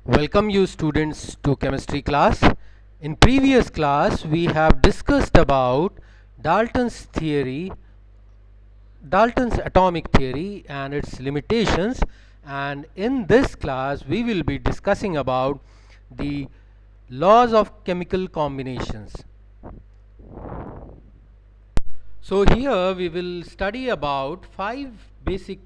Welcome you students to chemistry class. In previous class we have discussed about Dalton's theory, Dalton's atomic theory and its limitations, and in this class we will be discussing about the laws of chemical combinations. So here we will study about 5 basic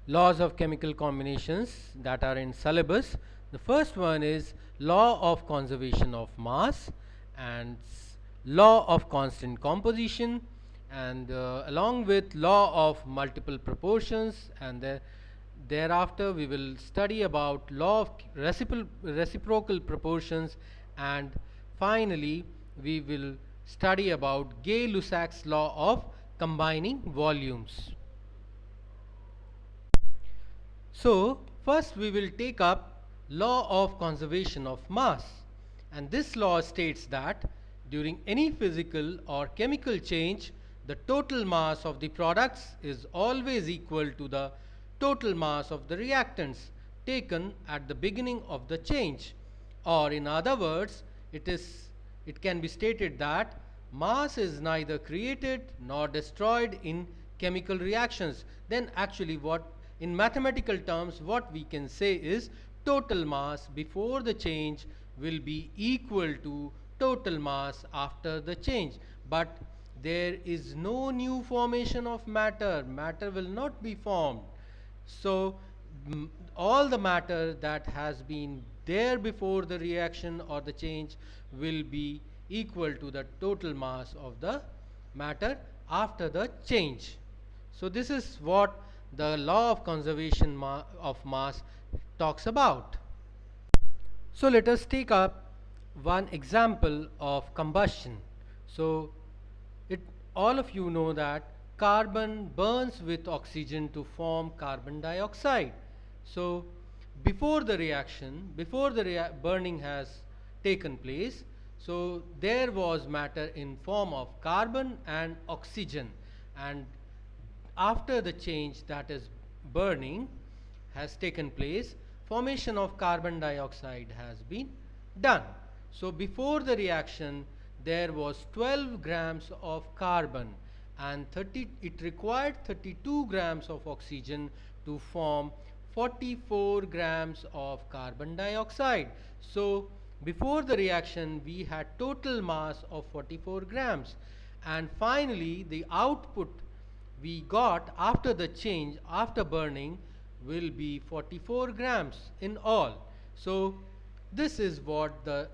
laws of chemical combinations that are in syllabus. The first one is law of conservation of mass and law of constant composition, and along with law of multiple proportions, and thereafter we will study about law of reciprocal proportions, and finally we will study about Gay-Lussac's law of combining volumes. So first we will take up law of conservation of mass, and this law states that during any physical or chemical change the total mass of the products is always equal to the total mass of the reactants taken at the beginning of the change, or in other words it can be stated that mass is neither created nor destroyed in chemical reactions. Then actually what in mathematical terms what we can say is total mass before the change will be equal to total mass after the change. But there is no new formation of matter. Matter will not be formed. So all the matter that has been there before the reaction or the change will be equal to the total mass of the matter after the change. So this is what the law of conservation of mass talks about. So let us take up one example of combustion. So it all of you know that carbon burns with oxygen to form carbon dioxide. So before the reaction, before the burning has taken place, so there was matter in form of carbon and oxygen, and after the change, that is burning, has taken place, formation of carbon dioxide has been done. So before the reaction there was 12 grams of carbon, and it required 32 grams of oxygen to form 44 grams of carbon dioxide. So before the reaction we had total mass of 44 grams, and finally the output we got after the change, after burning, will be 44 grams in all. So this is what the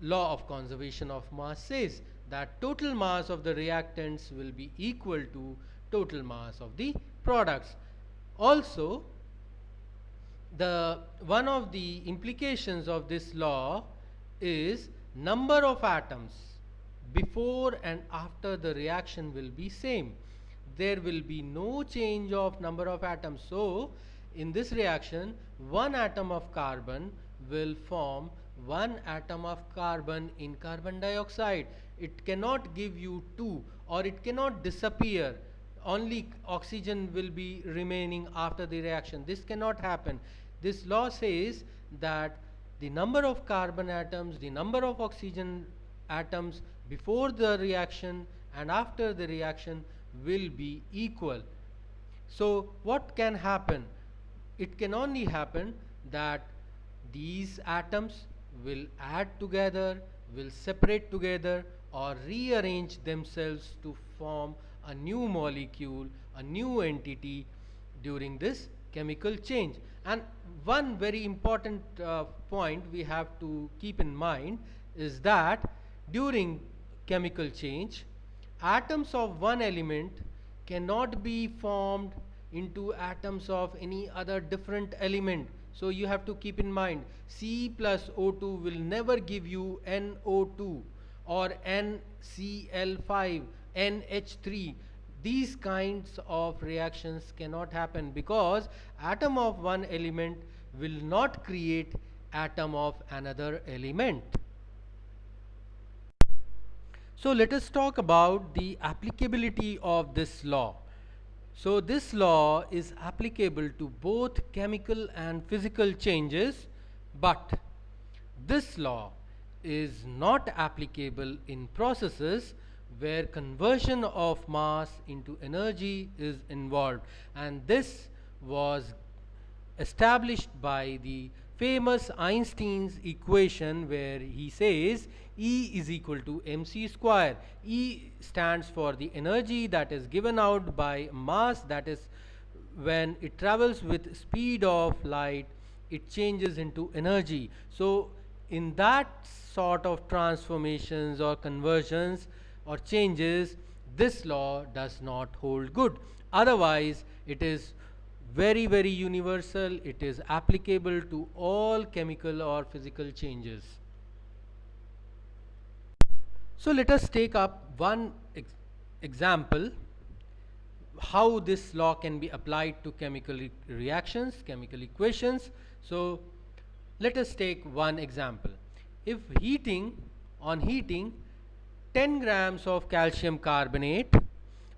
law of conservation of mass says, that total mass of the reactants will be equal to total mass of the products. Also, the one of the implications of this law is number of atoms before and after the reaction will be same. There will be no change of number of atoms. So in this reaction, one atom of carbon will form one atom of carbon in carbon dioxide. It cannot give you two, or it cannot disappear. Only oxygen will be remaining after the reaction. This cannot happen. This law says that the number of carbon atoms, the number of oxygen atoms before the reaction and after the reaction will be equal. So what can happen? It can only happen that these atoms will add together, will separate together, or rearrange themselves to form a new molecule, a new entity during this chemical change. And one very important point we have to keep in mind is that during chemical change, atoms of one element cannot be formed into atoms of any other different element. So you have to keep in mind, C plus O2 will never give you NO2 or NCl5, NH3. These kinds of reactions cannot happen because atom of one element will not create atom of another element. So let us talk about the applicability of this law. So this law is applicable to both chemical and physical changes But this law is not applicable in processes where conversion of mass into energy is involved, and this was established by the famous Einstein's equation, where he says E is equal to mc square. E stands for the energy that is given out by mass, that is when it travels with speed of light, it changes into energy. So in that sort of transformations or conversions or changes, this law does not hold good. Otherwise it is very universal, it is applicable to all chemical or physical changes. So let us take up one example how this law can be applied to chemical reactions, chemical equations. So let us take one example. If on heating 10 grams of calcium carbonate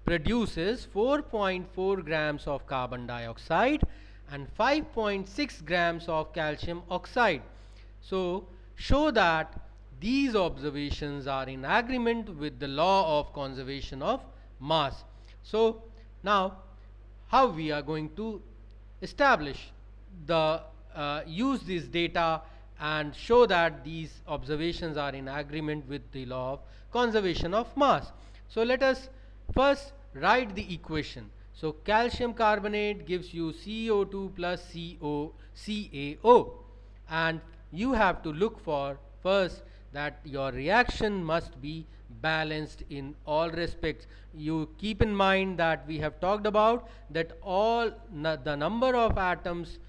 produces 4.4 grams of carbon dioxide and 5.6 grams of calcium oxide. So show that these observations are in agreement with the law of conservation of mass. So now how we are going to establish the use this data and show that these observations are in agreement with the law of conservation of mass. So let us first write the equation. So calcium carbonate gives you CO2 plus CaO, and you have to look for first that your reaction must be balanced in all respects. You keep in mind that we have talked about that the number of atoms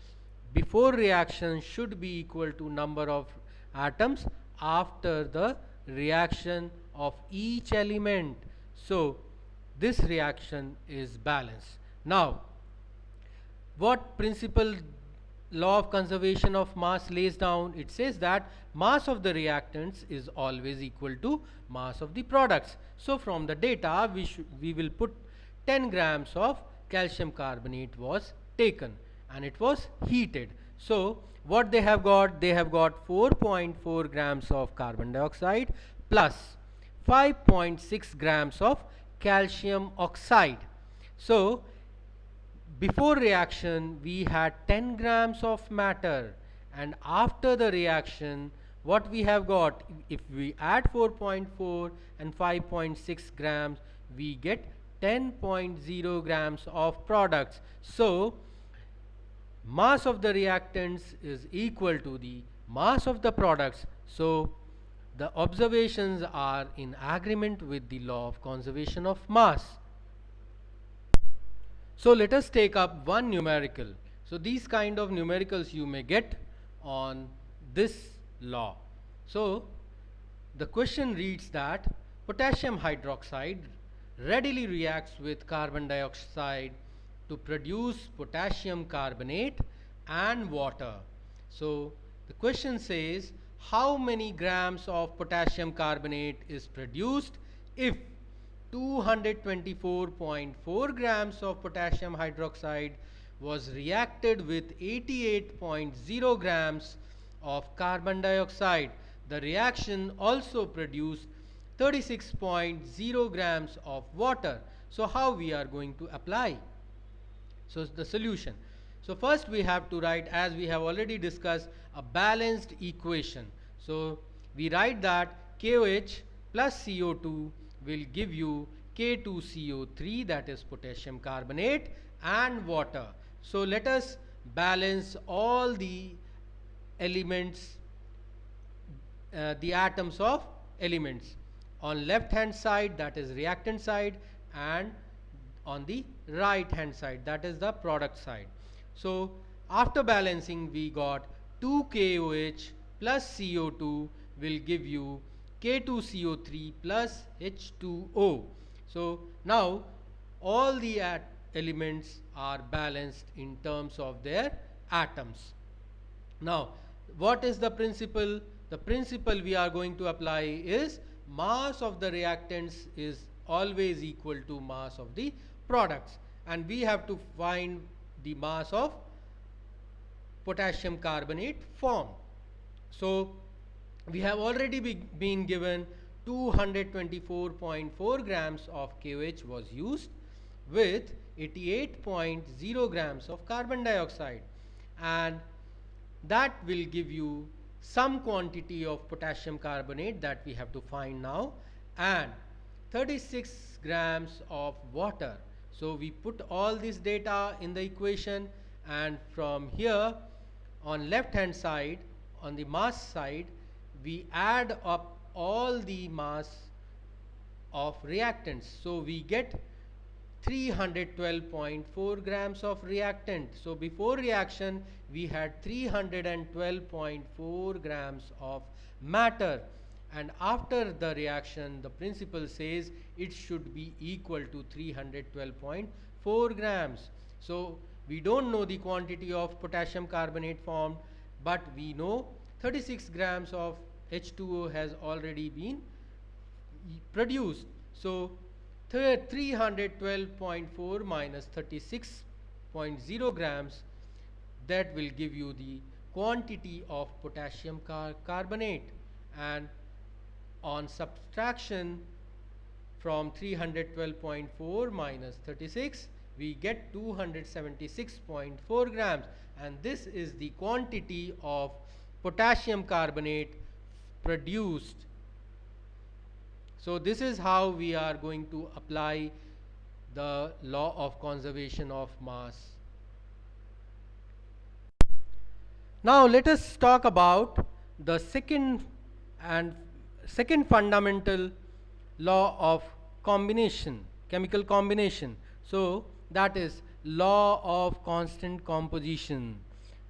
before reaction should be equal to number of atoms after the reaction of each element. So this reaction is balanced. Now what principle law of conservation of mass lays down? It says that mass of the reactants is always equal to mass of the products. So from the data we will put 10 grams of calcium carbonate was taken and it was heated. So what they have got? They have got 4.4 grams of carbon dioxide plus 5.6 grams of calcium oxide. So before reaction we had 10 grams of matter, and after the reaction what we have got, if we add 4.4 and 5.6 grams, we get 10.0 grams of products. So mass of the reactants is equal to the mass of the products. So the observations are in agreement with the law of conservation of mass. So let us take up one numerical. So these kind of numericals you may get on this law. So the question reads that potassium hydroxide readily reacts with carbon dioxide to produce potassium carbonate and water. So the question says how many grams of potassium carbonate is produced if 224.4 grams of potassium hydroxide was reacted with 88.0 grams of carbon dioxide. The reaction also produced 36.0 grams of water. So how we are going to apply? So the solution. So first we have to write, as we have already discussed, a balanced equation. So we write that KOH plus CO2 will give you K2CO3, that is potassium carbonate, and water. So let us balance all the elements, the atoms of elements. On left hand side, that is reactant side, and on the right hand side, that is the product side. So after balancing we got 2 KOH plus CO2 will give you K2CO3 plus H2O. So now all the elements are balanced in terms of their atoms. Now what is the principle? The principle we are going to apply is mass of the reactants is always equal to mass of the products, and we have to find the mass of potassium carbonate formed. So we have already been given 224.4 grams of KOH was used with 88.0 grams of carbon dioxide, and that will give you some quantity of potassium carbonate that we have to find now, and 36 grams of water. So we put all this data in the equation, and from here on left hand side, on the mass side, we add up all the mass of reactants. So we get 312.4 grams of reactant. So before reaction we had 312.4 grams of matter, and after the reaction the principle says it should be equal to 312.4 grams. So we don't know the quantity of potassium carbonate formed, but we know 36 grams of H2O has already been produced. So 312.4 minus 36.0 grams, that will give you the quantity of potassium carbonate, and on subtraction from 312.4 minus 36 we get 276.4 grams, and this is the quantity of potassium carbonate produced. So this is how we are going to apply the law of conservation of mass. Now let us talk about the second fundamental law of combination, chemical combination. So that is law of constant composition.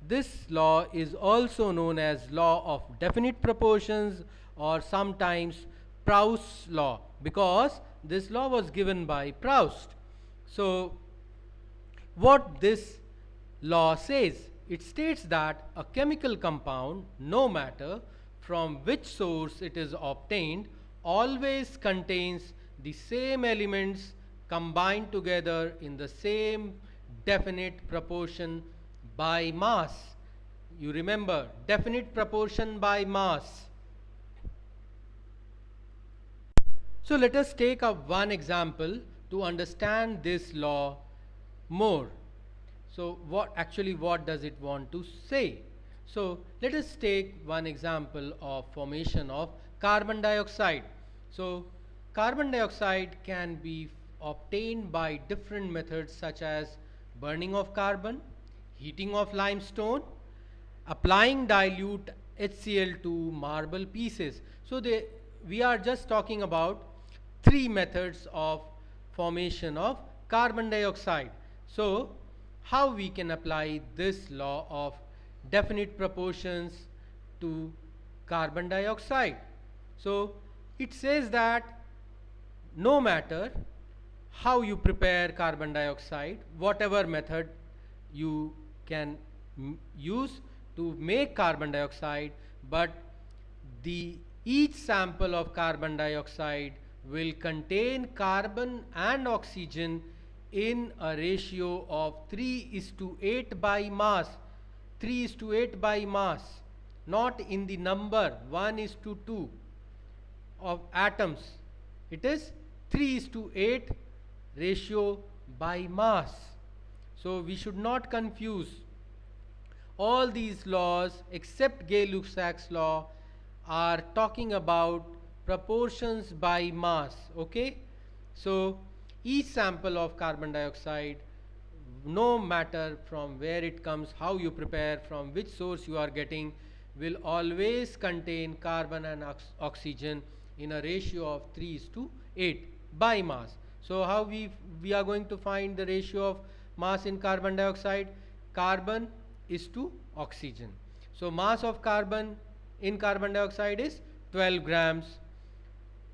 This law is also known as law of definite proportions, or sometimes Proust's law, because this law was given by Proust. So what this law says, it states that a chemical compound, no matter from which source it is obtained, always contains the same elements combined together in the same definite proportion by mass. You remember, definite proportion by mass. So let us take up one example to understand this law more. So what does it want to say? So let us take one example of formation of carbon dioxide. So carbon dioxide can be obtained by different methods such as burning of carbon, heating of limestone, applying dilute HCl to marble pieces. So we are just talking about three methods of formation of carbon dioxide. So how we can apply this law of definite proportions to carbon dioxide? So it says that no matter how you prepare carbon dioxide, whatever method you can use to make carbon dioxide, but each sample of carbon dioxide will contain carbon and oxygen in a ratio of 3:8 by mass. 3:8 by mass, not in the number 1:2 of atoms. It is 3:8 ratio by mass. So we should not confuse. All these laws except Gay-Lussac's law are talking about proportions by mass. Okay, so each sample of carbon dioxide, no matter from where it comes, how you prepare, from which source you are getting, will always contain carbon and oxygen in a ratio of 3:8 by mass. So how we are going to find the ratio of mass in carbon dioxide? Carbon is to oxygen. So mass of carbon in carbon dioxide is 12 grams.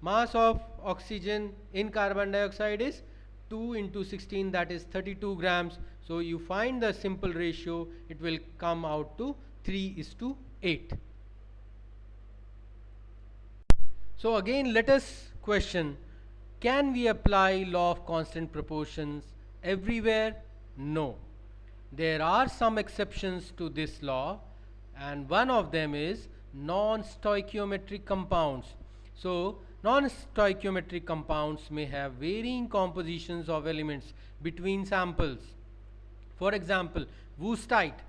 Mass of oxygen in carbon dioxide is 2 into 16, that is 32 grams. So you find the simple ratio, it will come out to 3:8. So again let us question, can we apply law of constant proportions everywhere? No. There are some exceptions to this law, and one of them is non-stoichiometric compounds. So non-stoichiometric compounds may have varying compositions of elements between samples. For example, woostite.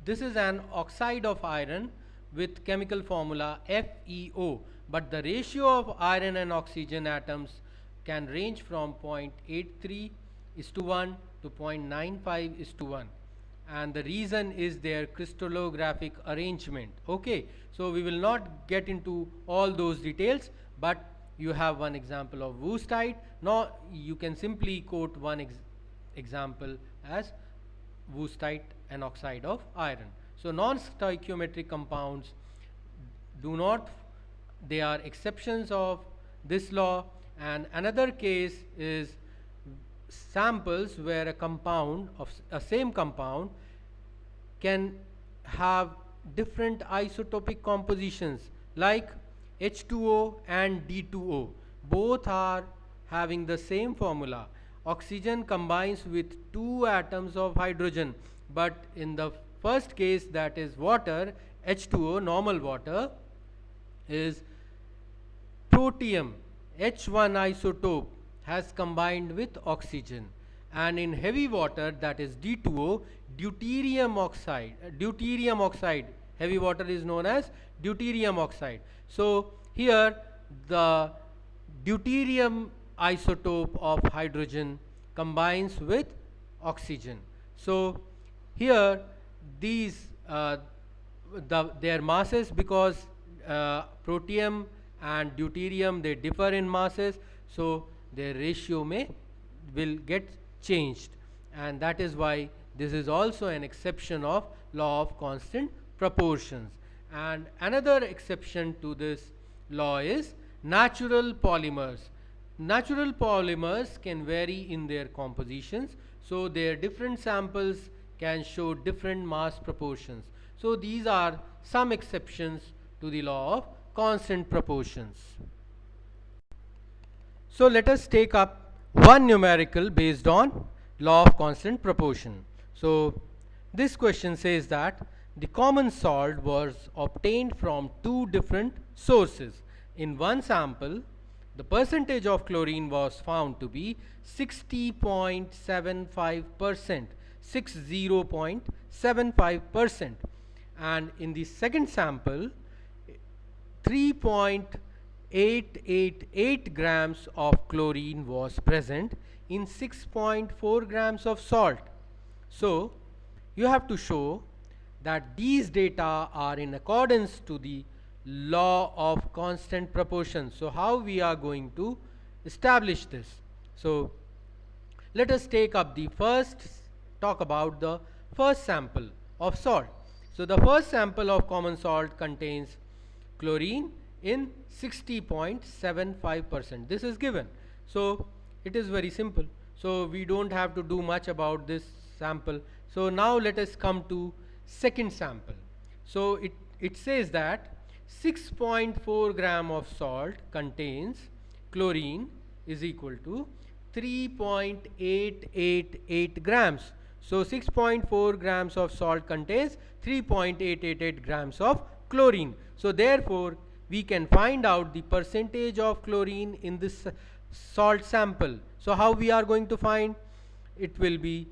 This is an oxide of iron with chemical formula FeO, but the ratio of iron and oxygen atoms can range from 0.83 is to 1 to 0.95 is to 1, and the reason is their crystallographic arrangement. Okay, so we will not get into all those details, but you have one example of woostite. Now you can simply quote one example as woostite, an oxide of iron. So non-stoichiometric compounds do not, they are exceptions of this law. And another case is samples where a compound of a same compound can have different isotopic compositions, like H2O and D2O. Both are having the same formula. Oxygen combines with two atoms of hydrogen, but in the first case, that is water, H2O, normal water, is protium, H1 isotope, has combined with oxygen, and in heavy water, that is D2O, deuterium oxide, heavy water is known as deuterium oxide. So here the deuterium isotope of hydrogen combines with oxygen. So here these their masses, because protium and deuterium, they differ in masses, so their ratio will get changed, and that is why this is also an exception of law of constant proportions. And another exception to this law is natural polymers. Natural polymers can vary in their compositions, so their different samples can show different mass proportions. So these are some exceptions to the law of constant proportions. So let us take up one numerical based on law of constant proportion. So this question says that the common salt was obtained from two different sources. In one sample, the percentage of chlorine was found to be 60.75%, 60.75%, and in the second sample, 3.888 grams of chlorine was present in 6.4 grams of salt. So you have to show that these data are in accordance to the law of constant proportion. So how we are going to establish this? So let us talk about the first sample of salt. So the first sample of common salt contains chlorine in 60.75%. This is given. So it is very simple. So we don't have to do much about this sample. So now let us come to second sample. So it says that 6.4 gram of salt contains chlorine is equal to 3.888 grams. So 6.4 grams of salt contains 3.888 grams of chlorine. So therefore we can find out the percentage of chlorine in this salt sample. So how we are going to find? It will be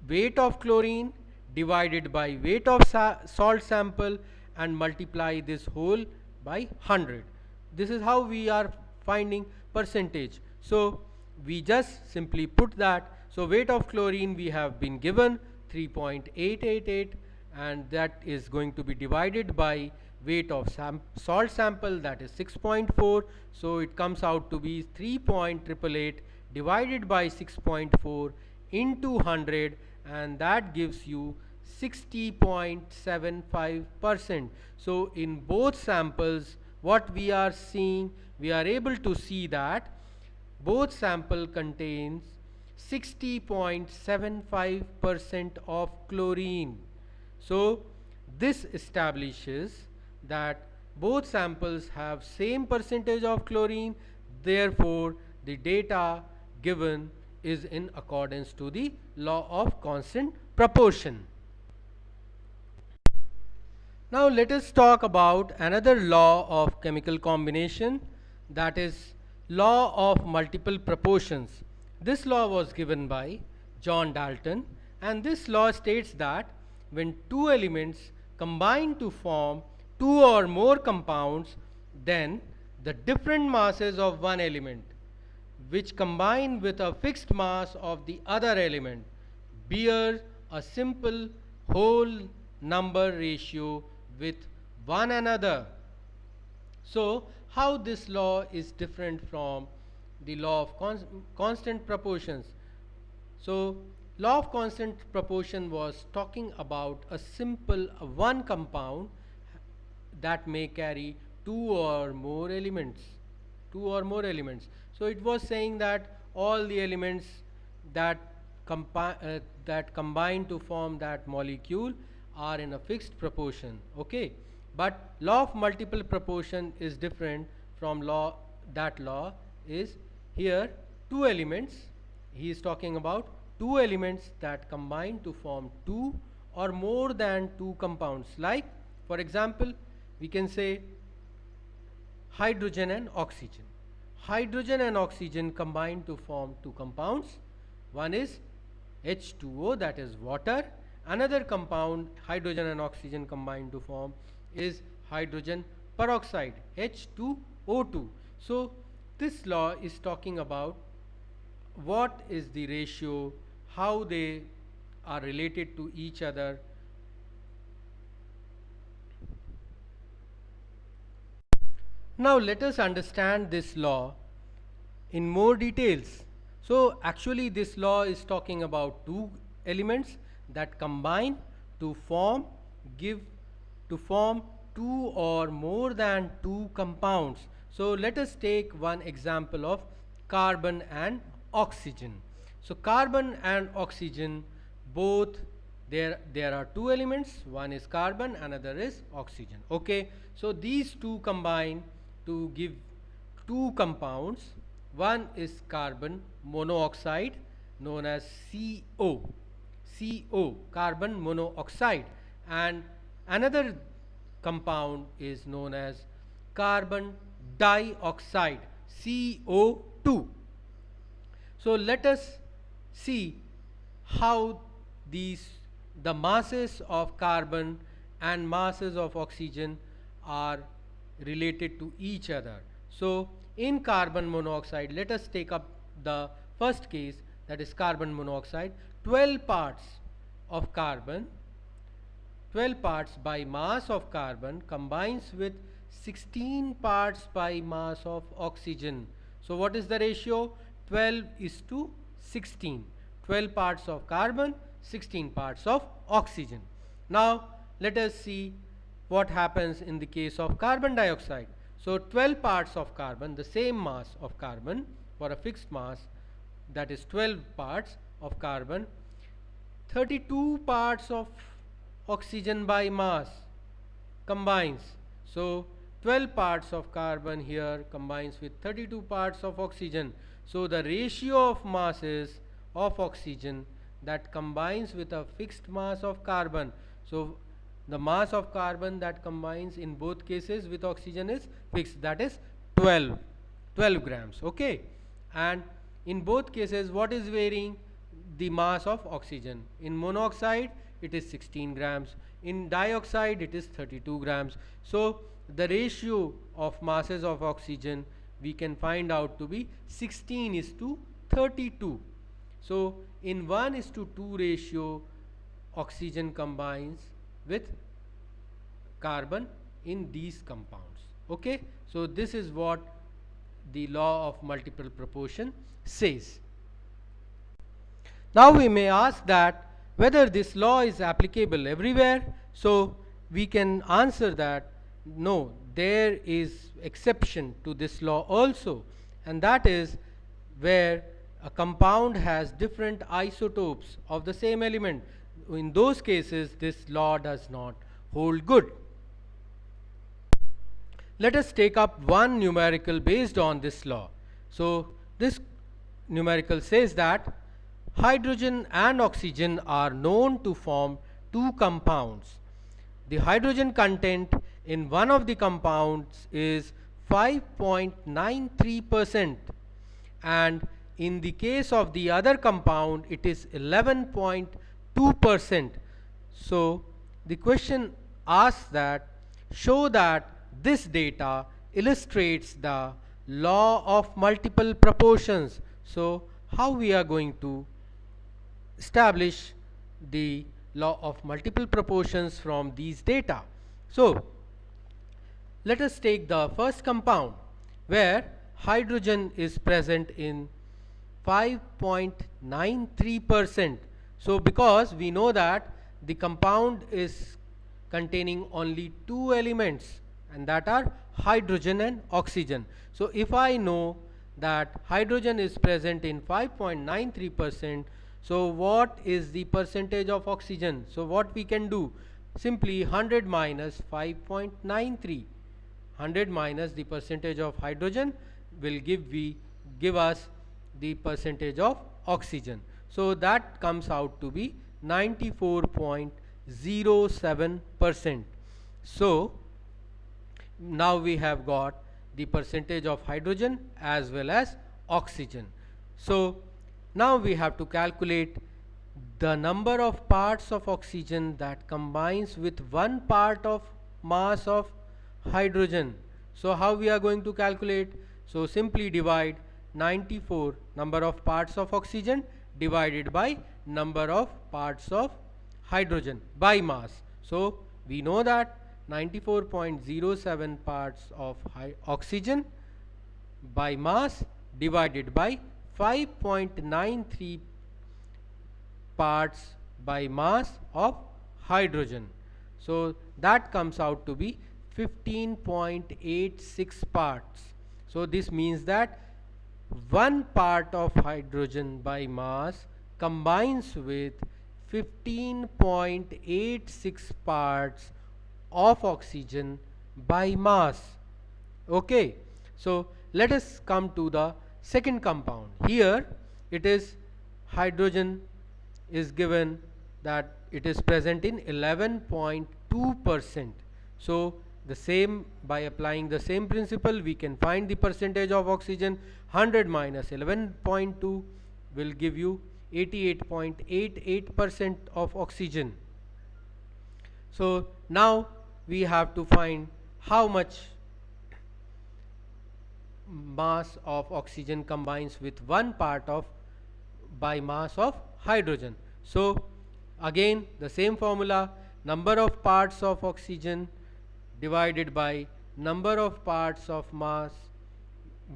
weight of chlorine divided by weight of salt sample and multiply this whole by 100. This is how we are finding percentage. So we just simply put that. So weight of chlorine we have been given 3.888, and that is going to be divided by weight of salt sample, that is 6.4. So it comes out to be 3.888 divided by 6.4 into 100, and that gives you 60.75%. So in both samples, what we are seeing, we are able to see that both sample contains 60.75% of chlorine. So this establishes that both samples have same percentage of chlorine, therefore the data given is in accordance to the law of constant proportion. Now let us talk about another law of chemical combination, that is law of multiple proportions. This law was given by John Dalton, and this law states that when two elements combine to form two or more compounds, then the different masses of one element which combine with a fixed mass of the other element bear a simple whole number ratio with one another. So, how this law is different from the law of constant proportions? So, law of constant proportion was talking about a simple one compound that may carry two or more elements. So it was saying that all the elements that that combine to form that molecule are in a fixed proportion. Okay, but law of multiple proportion is different from law. That law is here two elements. He is talking about two elements that combine to form two or more than two compounds. Like, for example, we can say hydrogen and oxygen. Hydrogen and oxygen combine to form two compounds. One is H2O, that is water. Another compound hydrogen and oxygen combine to form is hydrogen peroxide, H2O2. So this law is talking about what is the ratio, how they are related to each other. Now let us understand this law in more details. So actually this law is talking about two elements that combine to form two or more than two compounds. So let us take one example of carbon and oxygen. So carbon and oxygen, both there are two elements, one is carbon, another is oxygen. Okay, so these two combine to give two compounds. One is carbon monoxide, known as CO, carbon monoxide, and another compound is known as carbon dioxide, CO2. So let us see how the masses of carbon and masses of oxygen are related to each other. So in carbon monoxide, let us take up the first case, that is carbon monoxide. 12 parts of carbon, 12 parts by mass of carbon combines with 16 parts by mass of oxygen. So what is the ratio? 12 is to 16. 12 parts of carbon, 16 parts of oxygen. Now let us see what happens in the case of carbon dioxide. So 12 parts of carbon, the same mass of carbon for a fixed mass, that is 12 parts of carbon, 32 parts of oxygen by mass combines. So 12 parts of carbon here combines with 32 parts of oxygen. So the ratio of masses of oxygen that combines with a fixed mass of carbon. So the mass of carbon that combines in both cases with oxygen is fixed, that is 12 grams. Okay, and in both cases what is varying? The mass of oxygen. In monoxide it is 16 grams, in dioxide it is 32 grams. So the ratio of masses of oxygen we can find out to be 16 is to 32. So in 1:2 ratio, oxygen combines with carbon in these compounds. Okay, so this is what the law of multiple proportion says. Now we may ask that whether this law is applicable everywhere. So we can answer that no, there is exception to this law also, and that is where a compound has different isotopes of the same element. In those cases this law does not hold good. Let us take up one numerical based on this law. So this numerical says that hydrogen and oxygen are known to form two compounds the hydrogen content in one of the compounds is 5.93%, and in the case of the other compound it is 11.2%. So the question asks that show that this data illustrates the law of multiple proportions. So how we are going to establish the law of multiple proportions from these data? So let us take the first compound where hydrogen is present in 5.93%. So because we know that the compound is containing only two elements, and that are hydrogen and oxygen. So if I know that hydrogen is present in 5.93%, so what is the percentage of oxygen? So what we can do? Simply 100 minus 5.93. 100 minus the percentage of hydrogen will give us the percentage of oxygen. So that comes out to be 94.07%. So now we have got the percentage of hydrogen as well as oxygen. So now we have to calculate the number of parts of oxygen that combines with one part of mass of hydrogen. So how we are going to calculate? So simply divide 94 number of parts of oxygen divided by number of parts of hydrogen by mass. So we know that 94.07 parts of oxygen by mass divided by 5.93 parts by mass of hydrogen. So that comes out to be 15.86 parts. So this means that one part of hydrogen by mass combines with 15.86 parts of oxygen by mass. Okay, so let us come to the second compound. Here it is hydrogen is given that it is present in 11.2%. So the same, by applying the same principle, we can find the percentage of oxygen. 100 minus 11.2 will give you 88.88% of oxygen. So now we have to find how much mass of oxygen combines with one part of by mass of hydrogen. So again the same formula, number of parts of oxygen divided by number of parts of mass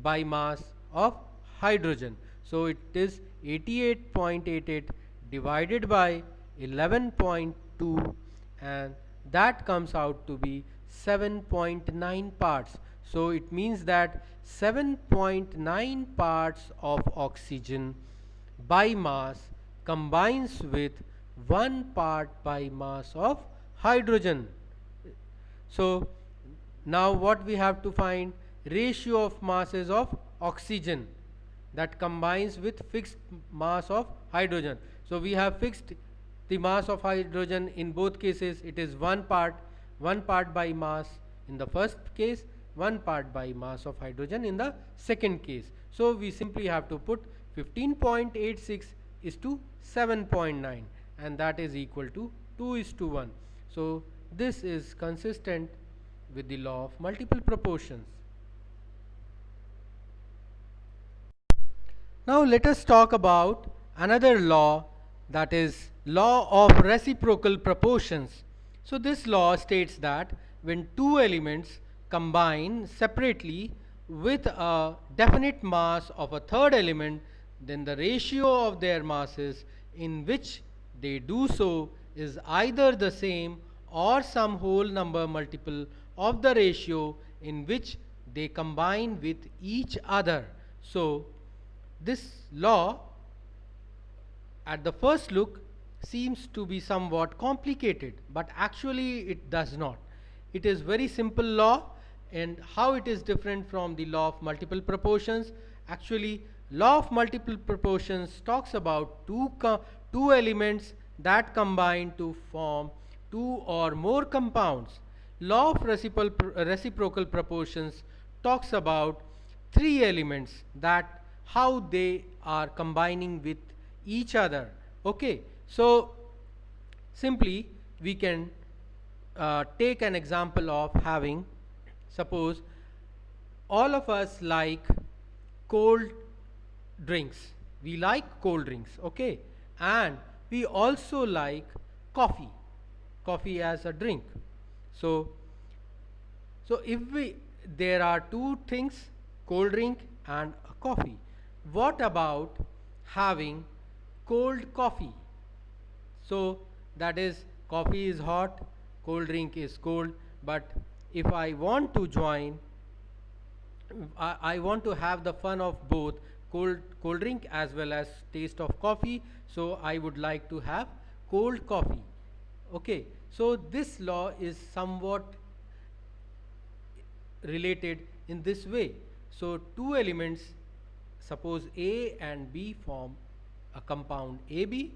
by mass of hydrogen. So it is 88.88 divided by 11.2, and that comes out to be 7.9 parts. So it means that 7.9 parts of oxygen by mass combines with one part by mass of hydrogen. So now what we have to find? Ratio of masses of oxygen that combines with fixed mass of hydrogen. So we have fixed the mass of hydrogen in both cases. It is one part by mass in the first case, one part by mass of hydrogen in the second case. So we simply have to put 15.86 is to 7.9, and that is equal to 2:1. So this is consistent with the law of multiple proportions. Now let us talk about another law, that is law of reciprocal proportions. So this law states that when two elements combine separately with a definite mass of a third element, then the ratio of their masses in which they do so is either the same or some whole number multiple of the ratio in which they combine with each other. So this law at the first look seems to be somewhat complicated, but actually it does not. It is very simple law. And how it is different from the law of multiple proportions? Actually, law of multiple proportions talks about two elements that combine to form two or more compounds. Law of reciprocal proportions talks about three elements, that how they are combining with each other. Okay, so simply we can take an example of having, suppose all of us like cold drinks. We like cold drinks, okay, and we also like coffee, coffee as a drink. So, if we, there are two things, cold drink and a coffee. What about having cold coffee? So that is, coffee is hot, cold drink is cold. But if I want to join, I want to have the fun of both cold drink as well as taste of coffee, so I would like to have cold coffee. Okay, so this law is somewhat related in this way. So two elements, suppose A and B form a compound AB,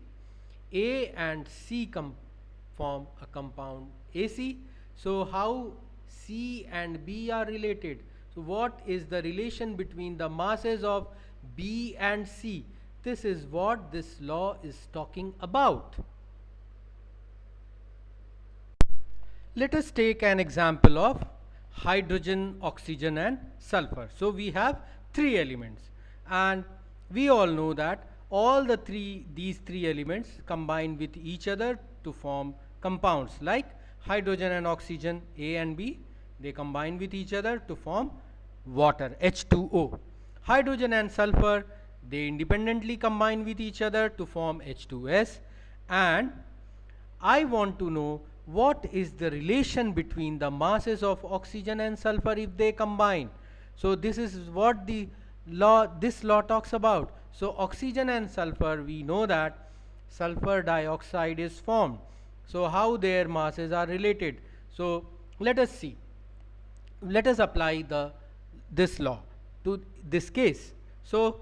A and C form a compound AC. So how C and B are related? So what is the relation between the masses of B and C? This is what this law is talking about. Let us take an example of hydrogen, oxygen and sulfur. So we have three elements, and we all know that all these three elements combine with each other to form compounds like hydrogen and oxygen, A and B. They combine with each other to form water, H2O. Hydrogen and sulfur, they independently combine with each other to form H2S. And I want to know what is the relation between the masses of oxygen and sulfur if they combine. So this is what this law talks about. So oxygen and sulfur, we know that sulfur dioxide is formed. So how their masses are related? So let us see. Let us apply this law to this case. So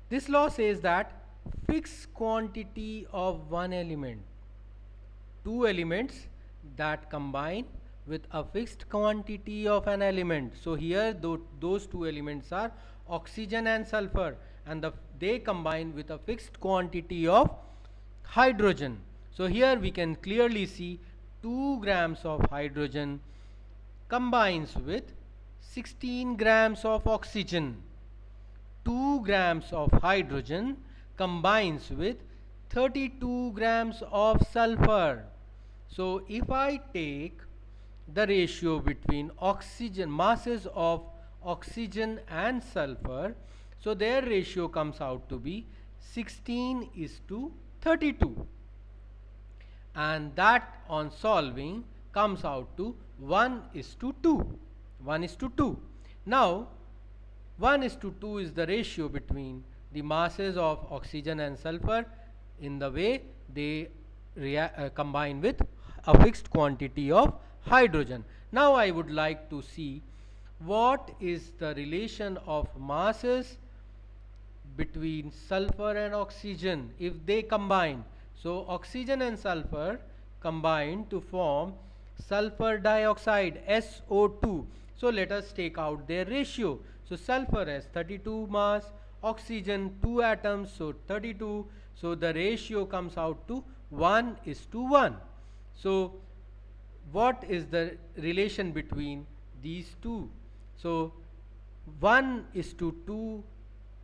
this law says that fixed quantity of one element, two elements that combine with a fixed quantity of an element. So here those two elements are oxygen and sulfur, and they combine with a fixed quantity of hydrogen. So here we can clearly see 2 grams of hydrogen combines with 16 grams of oxygen. 2 grams of hydrogen combines with 32 grams of sulfur. So if I take the ratio between oxygen, masses of oxygen and sulfur, so their ratio comes out to be 16:32, and that on solving comes out to 1:2. 1:2. Now 1:2 is the ratio between the masses of oxygen and sulfur in the way they combine with a fixed quantity of hydrogen. Now I would like to see what is the relation of masses between sulfur and oxygen if they combine. So oxygen and sulfur combine to form sulfur dioxide, SO2. So let us take out their ratio. So sulfur has 32 mass, oxygen 2 atoms, so 32. So the ratio comes out to 1:1. So what is the relation between these two? So 1:2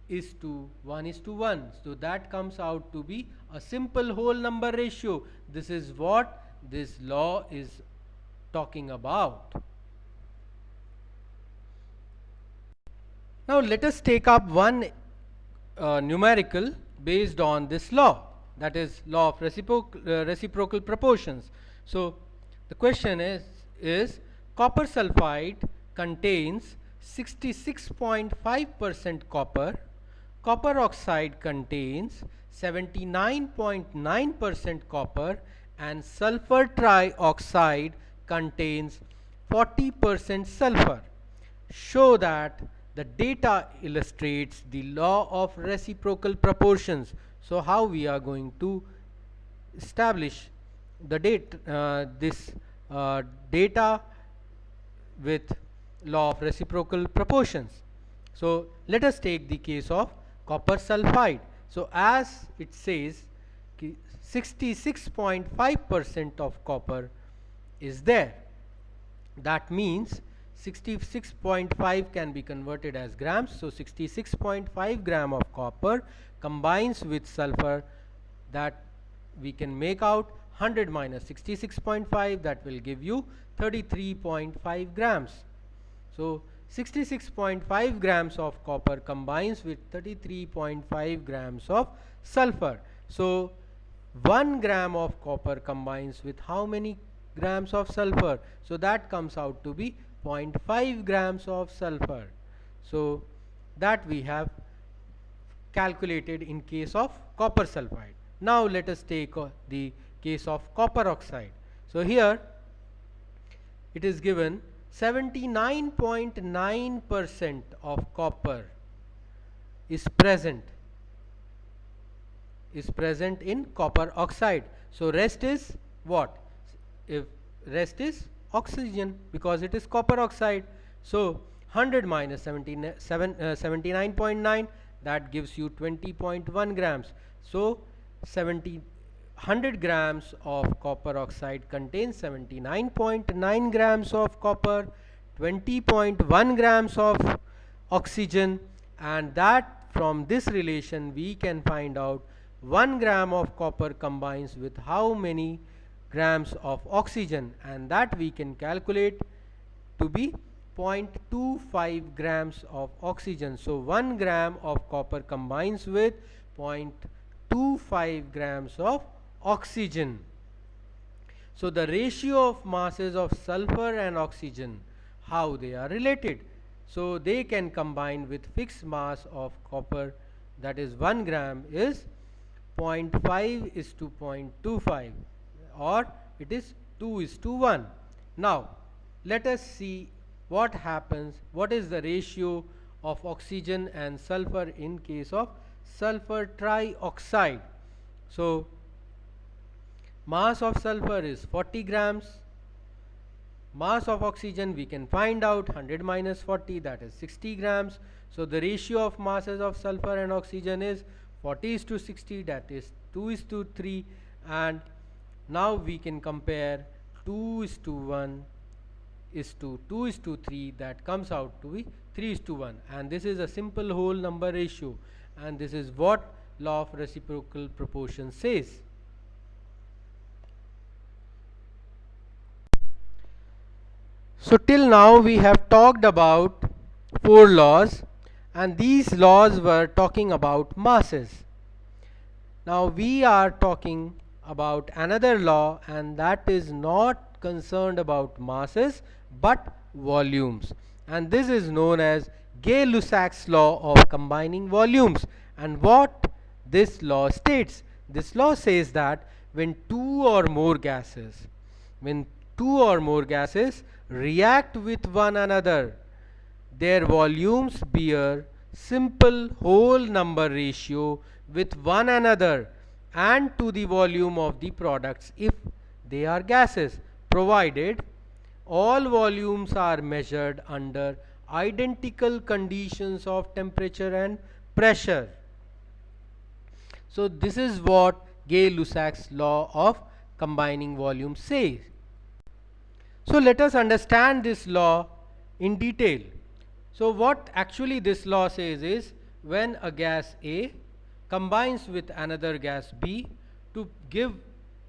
is to 1:1. So that comes out to be a simple whole number ratio. This is what this law is talking about. Now let us take up one numerical based on this law, that is law of reciprocal proportions. So the question is copper sulfide contains 66.5% copper, copper oxide contains 79.9% copper, and sulfur trioxide contains 40% sulfur. Show that the data illustrates the law of reciprocal proportions. So how we are going to establish the this data with law of reciprocal proportions. So let us take the case of copper sulfide. So as it says 66.5% of copper is there. That means 66.5 can be converted as grams. So 66.5 gram of copper combines with sulfur, that we can make out 100 minus 66.5, that will give you 33.5 grams. So 66.5 grams of copper combines with 33.5 grams of sulfur. So 1 gram of copper combines with how many grams of sulfur? So that comes out to be 0.5 grams of sulfur. So that we have calculated in case of copper sulfide. Now let us take the case of copper oxide. So here it is given 79.9% of copper is present in copper oxide. So rest is what? If rest is oxygen, because it is copper oxide. So 100 minus 79.9, that gives you 20.1 grams. So 100 grams of copper oxide contains 79.9 grams of copper, 20.1 grams of oxygen, and that from this relation we can find out 1 gram of copper combines with how many grams of oxygen, and that we can calculate to be 0.25 grams of oxygen. So 1 gram of copper combines with 0.25 grams of oxygen. So the ratio of masses of sulfur and oxygen, how they are related? So they can combine with fixed mass of copper, that is 1 gram is 0.5 is to 0.25, or it is 2 is to 1. Now let us see what happens, what is the ratio of oxygen and sulfur in case of sulfur trioxide. So mass of sulfur is 40 grams, mass of oxygen we can find out 100 minus 40, that is 60 grams. So the ratio of masses of sulfur and oxygen is 40 is to 60, that is 2 is to 3, and now we can compare 2 is to 1 is to 2 is to 3, that comes out to be 3 is to 1, and this is a simple whole number ratio, and this is what law of reciprocal proportion says. So till now we have talked about 4 laws, and these laws were talking about masses. Now we are talking about another law, and that is not concerned about masses but volumes, and this is known as Gay-Lussac's law of combining volumes. And what this law states? This law says that when two or more gases react with one another, their volumes bear simple whole number ratio with one another and to the volume of the products if they are gases, provided all volumes are measured under identical conditions of temperature and pressure. So this is what Gay-Lussac's law of combining volumes says. So let us understand this law in detail. So what actually this law says is, when a gas A combines with another gas B to give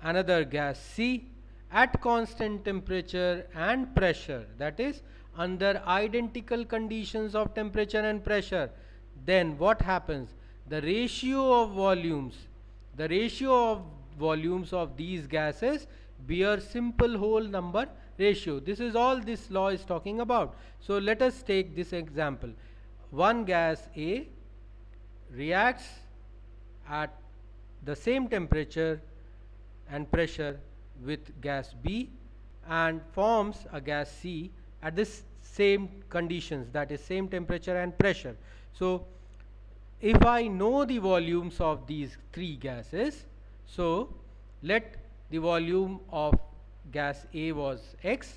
another gas C at constant temperature and pressure, that is under identical conditions of temperature and pressure, then what happens? The ratio of volumes of these gases bear simple whole number ratio. This is all this law is talking about. So let us take this example. One gas A reacts at the same temperature and pressure with gas B and forms a gas C at this same conditions, that is same temperature and pressure. So if I know the volumes of these three gases, so let the volume of gas A was X,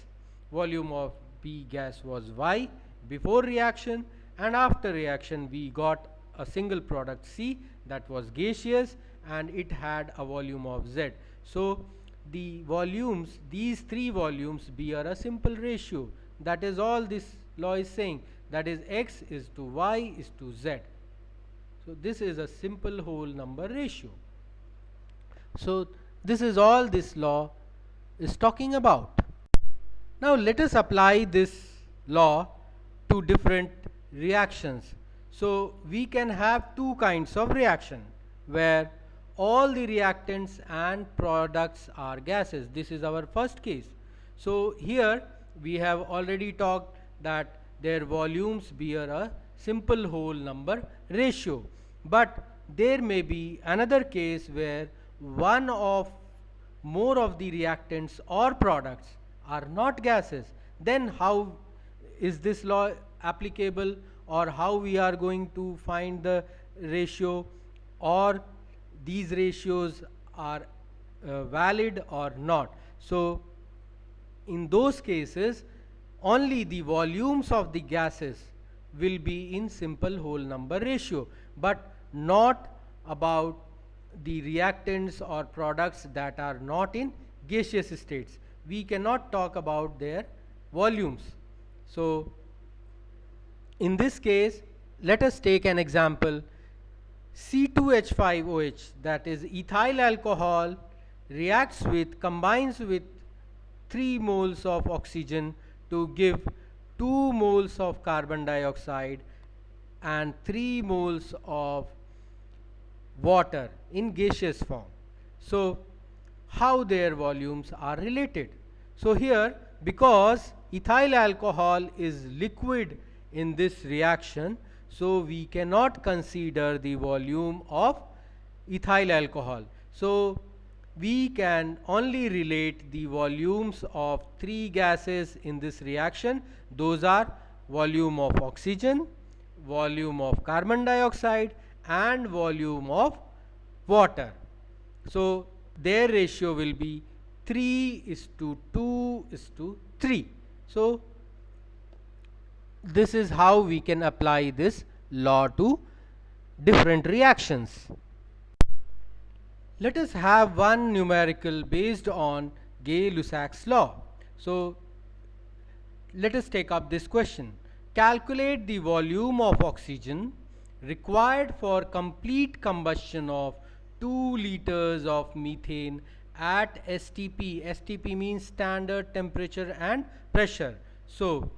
volume of B gas was Y before reaction, and after reaction we got a single product C that was gaseous and it had a volume of Z. So the volumes, these three volumes bear a simple ratio. That is all this law is saying, that is X is to Y is to Z. So this is a simple whole number ratio. So this is all this law is talking about. Now let us apply this law to different reactions. So we can have two kinds of reaction where all the reactants and products are gases. This is our first case. So here we have already talked that their volumes bear a simple whole number ratio, but there may be another case where one of more of the reactants or products are not gases. Then how is this law applicable, or how we are going to find the ratio, or these ratios are valid or not? So in those cases only the volumes of the gases will be in simple whole number ratio, but not about the reactants or products that are not in gaseous states. We cannot talk about their volumes. So in this case, let us take an example. C2H5OH, that is ethyl alcohol, combines with 3 moles of oxygen to give 2 moles of carbon dioxide and 3 moles of water in gaseous form. So how their volumes are related? So here, because ethyl alcohol is liquid in this reaction, so we cannot consider the volume of ethyl alcohol. So we can only relate the volumes of 3 gases in this reaction. Those are volume of oxygen, volume of carbon dioxide and volume of water. So their ratio will be 3:2:3. So this is how we can apply this law to different reactions. Let us have one numerical based on Gay-Lussac's law. So let us take up this question. Calculate the volume of oxygen required for complete combustion of 2 liters of methane at STP. STP means standard temperature and pressure. So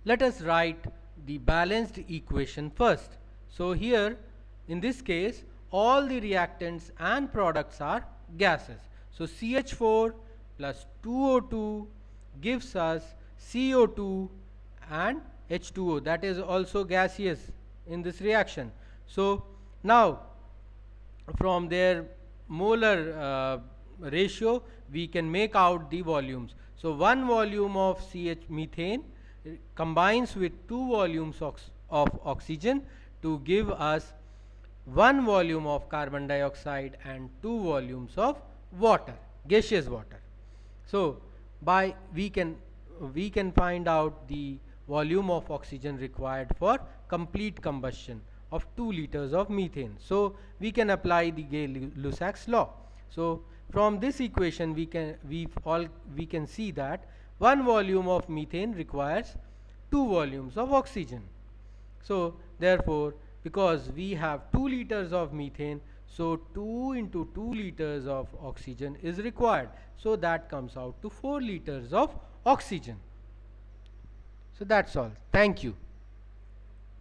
let us write the balanced equation first. So here in this case all the reactants and products are gases. So CH4 plus 2O2 gives us CO2 and H2O, that is also gaseous in this reaction. So now from their molar ratio we can make out the volumes. So 1 volume of methane combines with 2 volumes of oxygen to give us 1 volume of carbon dioxide and 2 volumes of water, gaseous water. So by we can find out the volume of oxygen required for complete combustion of 2 liters of methane. So we can apply the Gay-Lussac's law. So from this equation we can see that 1 volume of methane requires 2 volumes of oxygen. So therefore, because we have 2 liters of methane, so 2 into 2 liters of oxygen is required. So that comes out to 4 liters of oxygen. So that's all. Thank you.